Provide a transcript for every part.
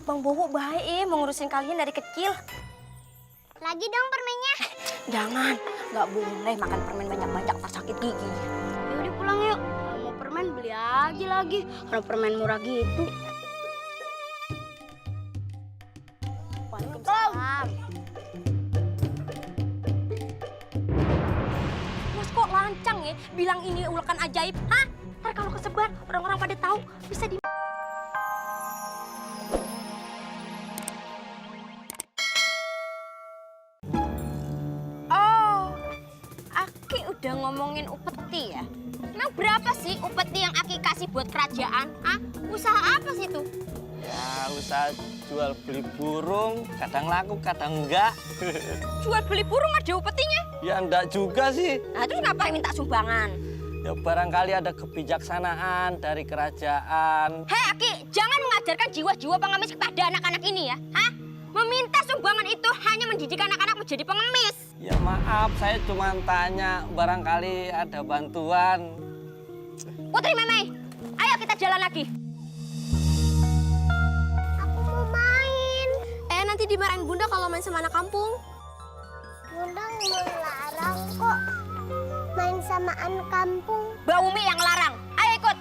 Bang Bowo baik mau ngurusin kalian dari kecil. Lagi dong permennya. Jangan, nggak boleh makan permen banyak-banyak, tak sakit gigi. Yaudah pulang yuk. Kalau mau permen beli aja lagi. Kalau permen murah gitu. Waalaikumsalam. Mas kok lancang ya, bilang ini ulekan ajaib, hah? Ntar kalau kesebar, orang-orang pada tahu, bisa di... Oh, Aki udah ngomongin upeti ya? Emang berapa sih upeti yang Aki kasih buat kerajaan? Hah? Usaha apa sih itu? Ya, usaha jual beli burung, kadang laku, kadang enggak. Jual beli burung ada upetinya? Ya enggak juga sih. Nah terus ngapain minta sumbangan? Ya barangkali ada kebijaksanaan dari kerajaan. Hei Aki, jangan mengajarkan jiwa-jiwa pengemis kepada anak-anak ini ya. Hah? Meminta sumbangan itu hanya mendidik anak-anak menjadi pengemis. Ya maaf, saya cuma tanya barangkali ada bantuan. Putri Memei, ayo kita jalan lagi. Aku mau main. Nanti dimarahin Bunda kalau main sama anak kampung. Bunda melarang kok main sama anak kampung. Mbak Umi yang larang. Ayo ikut.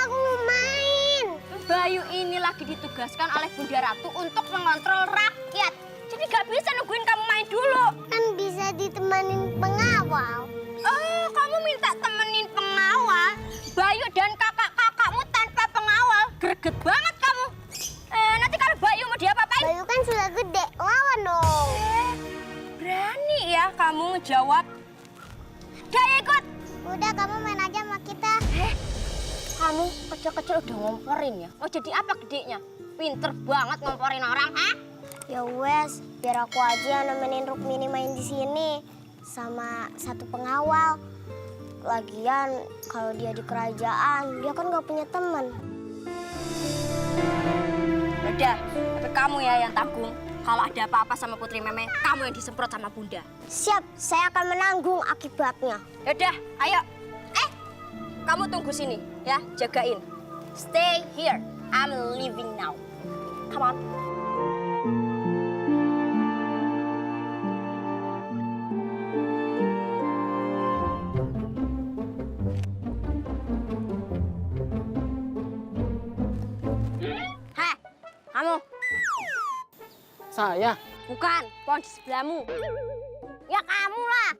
Aku mau main. Bayu ini lagi ditugaskan oleh Bunda Ratu untuk mengontrol rakyat. Jadi gak bisa nungguin kamu main dulu. Kan bisa ditemanin pengawal. Oh, kamu minta temenin pengawal? Bayu dan kakak-kakakmu tanpa pengawal. Greget banget kamu. Nanti kalau Bayu mau diapa-apain? Bayu kan sudah gede, lawan dong. Berani ya kamu ngejawab. Gak ikut. Udah kamu main aja sama kita. Kamu kecil-kecil udah ngomporin ya? Mau jadi apa gedenya? Pinter banget ngomporin orang, ha? Ya wes, biar aku aja yang nemenin Rukmini main di sini sama satu pengawal. Lagian kalau dia di kerajaan, dia kan gak punya teman. Udah, tapi kamu ya yang tanggung. Kalau ada apa-apa sama Putri Memei, kamu yang disemprot sama Bunda. Siap, saya akan menanggung akibatnya. Yaudah, ayo. Kamu tunggu sini ya, jagain. Stay here. I'm leaving now. Come on. Hei, kamu. Saya? Bukan, pohon di sebelahmu. Ya kamu lah.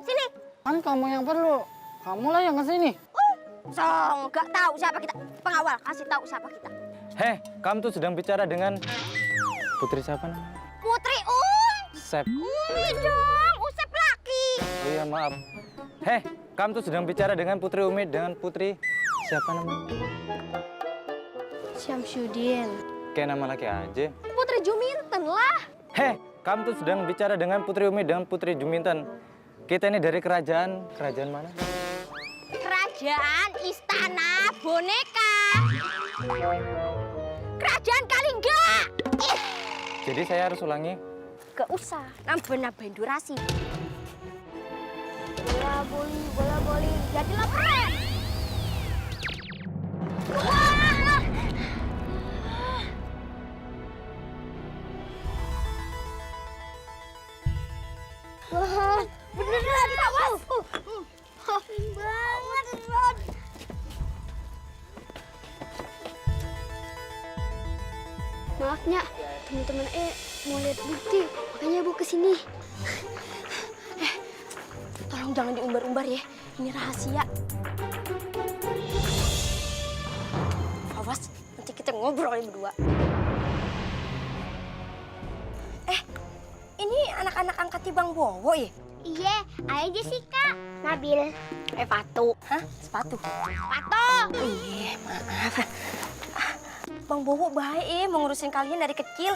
Sini. Kan kamu yang perlu. Kamulah yang kesini. So, nggak tahu siapa kita. Pengawal, kasih tahu siapa kita. Heh, kamu tuh sedang bicara dengan putri siapa namanya? Putri Sep. Umi dong, Usep laki. Oh iya, maaf. Heh, kamu tuh sedang bicara dengan Putri Umi dengan putri siapa namanya? Syamsuddin. Kayak nama laki aja. Putri Juminten lah. Heh, kamu tuh sedang bicara dengan Putri Umi dengan Putri Juminten. Kita ini dari kerajaan mana? Kerajaan Istana Boneka. Kerajaan Kalingga. Jadi saya harus ulangi. Gak usah, nambah-nambahin durasi. Bola boli, Jadilah keren. Wah, beneran awas. Banget, Ron. Maafnya, teman-teman mau lihat bukti, makanya Bu kesini. Tolong jangan diumbar-umbar ya, ini rahasia. Awas, nanti kita ngobrolin berdua. Ini anak-anak angkat Bang Bowo ya? Iya, Ayah Jessica, Nabil. Patu. Hah? Sepatu? Pato. Iya, maaf. Bang Bowo baik mau ngurusin kalian dari kecil.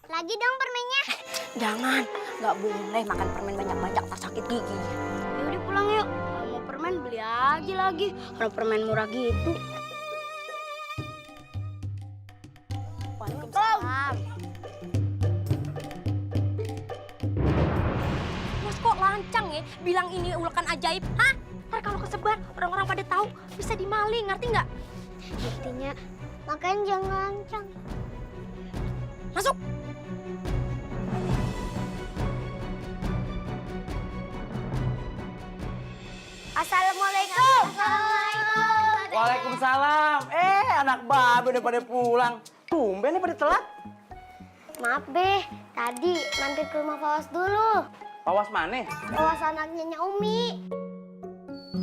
Lagi dong permennya. Jangan, nggak boleh makan permen banyak-banyak, tak sakit gigi. Yaudah pulang yuk. Kalau mau permen beli aja lagi. Kalau permen murah gitu. Waalaikumsalam. Mas kok lancang ya, bilang ini ulekan ajaib, hah? Ntar kalau kesebar, orang-orang pada tahu, bisa dimaling, ngerti nggak? Buktinya makanya jangan lancang. Masuk. Assalamualaikum. Waalaikumsalam. Anak babe udah pada pulang. Tumben nih pada telat. Maaf Be, tadi mampir ke rumah Fawas dulu. Awas mana? Fawas anaknya Nya Umi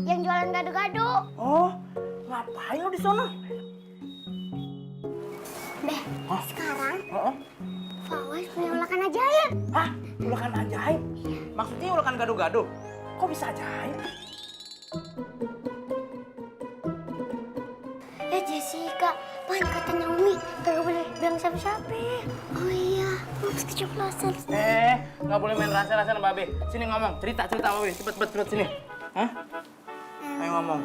yang jualan gado-gado. Oh, ngapain lo di sono? Beh, Hah? sekarang Heeh. Fawas punya ulakan ajaib. Hah? Ulakan ajaib? Maksudnya ulakan gado-gado? Kok bisa ajaib? Jessica, pan katanya Umi kagak boleh bilang siapa-siapa. Oh iya, Maps keceplosan. Nggak boleh main rasa-rasa sama babe. Sini ngomong, cerita babe. Cepet sini. Hah? Ayo ngomong.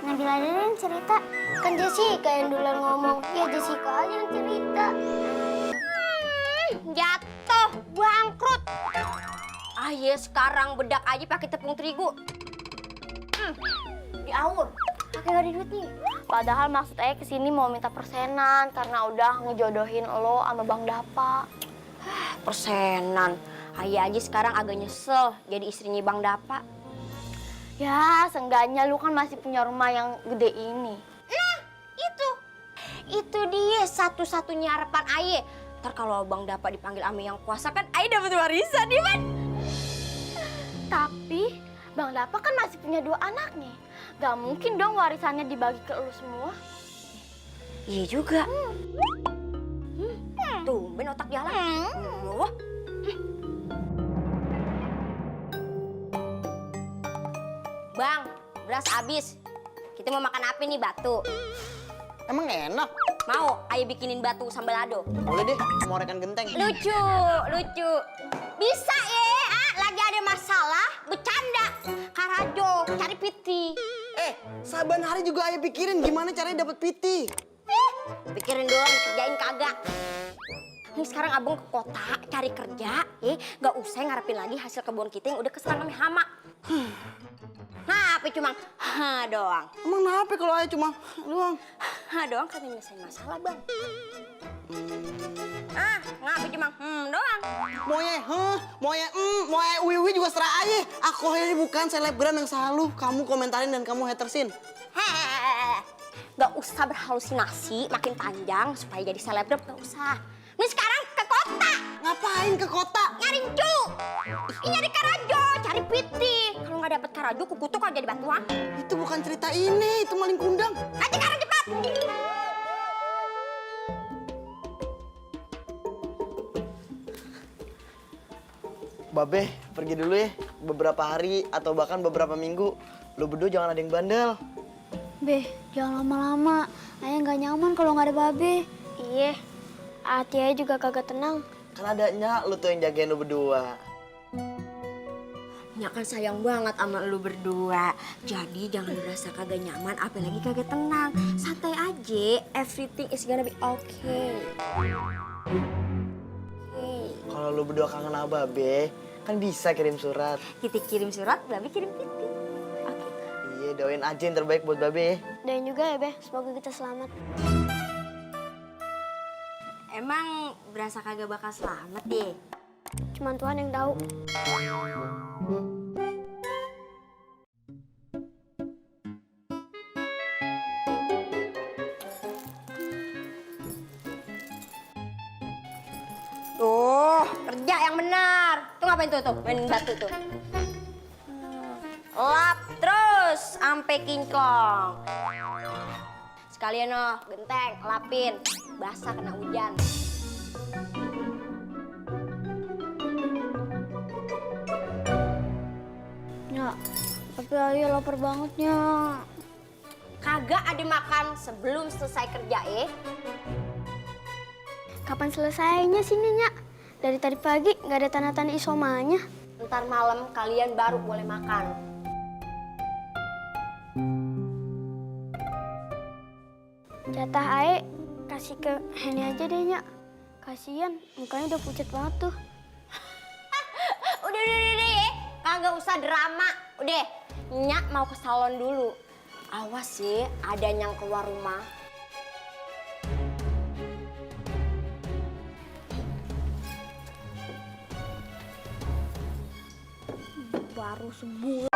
Nabila aja yang cerita. Kan Jessica yang duluan ngomong. Ya Jessica aja yang cerita. Jatuh, bangkrut. Ayo sekarang bedak aja pakai tepung terigu. Diaur. Pakai nggak ada duitnya. Padahal maksud Ayah kesini mau minta persenan karena udah ngejodohin lo sama Bang Dapa. Persenan. Ayah aja sekarang agak nyesel jadi istrinya Bang Dapa. Ya, seenggaknya lu kan masih punya rumah yang gede ini. Nah, itu dia satu-satunya harapan Aye. Ntar kalau Bang Dapa dipanggil Ame yang kuasa kan Aye dapat warisan, ya kan? Tapi Bang Dapa kan masih punya 2 anaknya. Gak mungkin dong warisannya dibagi ke lu semua. Iya juga. Tumben otak jalan. Wah. Bang, beras habis. Kita mau makan apa nih, batu? Emang enak? Mau Ayo bikinin batu sambal lado? Boleh deh, mau rekan genteng. Lucu. Bisa ya, lagi ada masalah, bercanda. Karajo, cari piti. Saban hari juga ayah pikirin gimana caranya dapat piti. Pikirin doang, kerjain kagak. Nih sekarang abang ke kota cari kerja, gak usah ngarepin lagi hasil kebun kita yang udah keserang sama hama. Nah, apa cuma doang. Emang kenapa kalau ayah cuma doang? Doang kan nyelesain masalah, Bang. Ngapa cuma doang. Moye wiwi juga serah ayah. Aku ini bukan selebgram yang selalu kamu komentarin dan kamu hatersin. Gak usah berhalusinasi makin panjang supaya jadi selebgram, gak usah. Nih sekarang ke kota. Ngapain ke kota? Nyari cu. Nyari karajo, cari piti. Kalau nggak dapet karajo, kukutuk aja di batuan. Itu bukan cerita ini, itu maling kundang. Ayo sekarang cepat. Babe, pergi dulu ya. Beberapa hari atau bahkan beberapa minggu. Lo berdua jangan ada yang bandel. Be, jangan lama-lama. Ayah nggak nyaman kalau nggak ada Babe. Iya, hati Ayah juga kagak tenang. Kan adanya lo tuh yang jagain lo berdua. Nya kan sayang banget sama lu berdua. Jadi jangan merasa kagak nyaman, apalagi kagak tenang. Santai aja, everything is gonna be okay. Kalau lo berdua kangen sama Babe, kan bisa kirim surat. Kita kirim surat, Babe kirim piti. Oke. Iya, doain aja yang terbaik buat Babe. Dan juga ya, Be, semoga kita selamat. Emang berasa kagak bakal selamat deh. Cuman Tuhan yang tahu. Tuh, kerja yang benar. Tuh ngapain tuh, main batu tuh. Lap terus sampai kinclong. Sekalian genteng, lapin. Basah kena hujan. Ya, tapi Ayah lapar banget, Nya. Kagak ada makan sebelum selesai kerja, Kapan selesainya sini, Nya? Dari tadi pagi nggak ada tanda-tanda isomanya. Ntar malam kalian baru boleh makan. Jatah Ayah kasih ke Heni aja deh, Nya. Kasian, mukanya udah pucat banget tuh. Udah ya. Kagak usah drama. Udah, Nyak mau ke salon dulu. Awas sih, ada yang keluar rumah. baru sebulan.